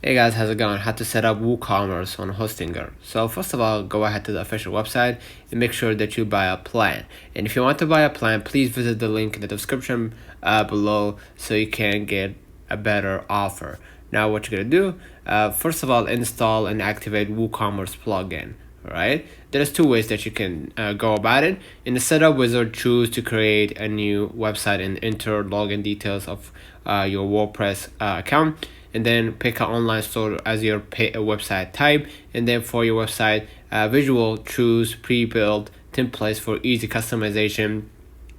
Hey guys, how's it going? How to set up WooCommerce on Hostinger. So first of all, go ahead to the official website and make sure that you buy a plan. And if you want to buy a plan, please visit the link in the description below so you can get a better offer. Now what you're gonna do, first of all, install and activate WooCommerce plugin. Alright, there's two ways that you can go about it. In the setup wizard, choose to create a new website and enter login details of your WordPress account, and then pick an online store as your website type. And then for your website visual, choose pre-built templates for easy customization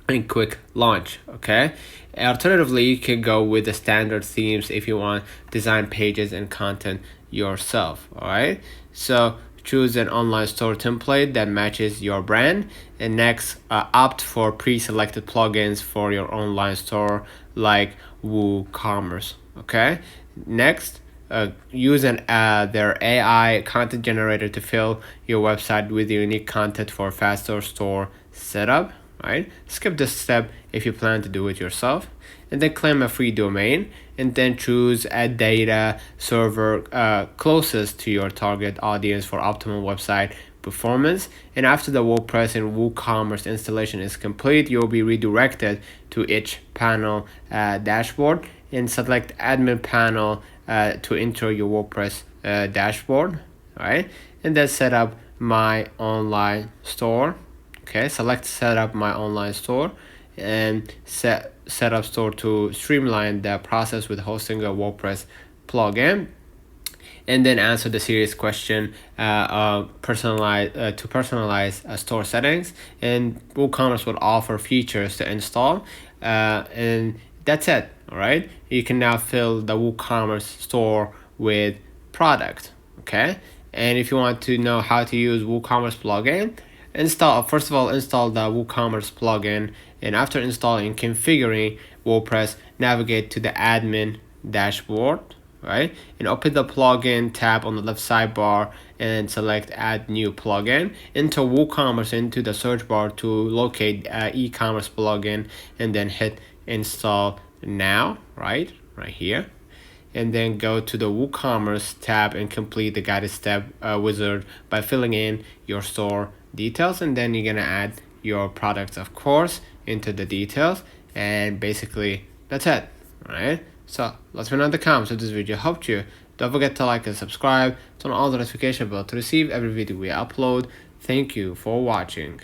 and quick launch. Okay, alternatively, you can go with the standard themes if you want design pages and content yourself. All right, so choose an online store template that matches your brand, and next opt for pre-selected plugins for your online store like WooCommerce. Okay, next use their AI content generator to fill your website with unique content for faster store setup. Right, skip this step if you plan to do it yourself, and then claim a free domain, and then choose a data server closest to your target audience for optimal website performance. And after the WordPress and WooCommerce installation is complete, you'll be redirected to each panel dashboard, and select admin panel to enter your WordPress dashboard. All right, and then set up my online store. Okay, select set up my online store and set up store to streamline the process with hosting a WordPress plugin. And then answer the serious question, personalize store settings, and WooCommerce will offer features to install, and that's it. All right, you can now fill the WooCommerce store with product. Okay, and if you want to know how to use WooCommerce plugin, first of all install the WooCommerce plugin, and after installing and configuring WordPress, navigate to the admin dashboard, right, and open the plugin tab on the left sidebar and select add new plugin. Enter WooCommerce into the search bar to locate e-commerce plugin, and then hit install now, right here, and then go to the WooCommerce tab and complete the guided step wizard by filling in your store details, and then you're gonna add your products, of course, into the details, and basically that's it. All right, so let me know in the comments if this video helped you. Don't forget to like and subscribe, turn on all the notification bell to receive every video we upload. Thank you for watching.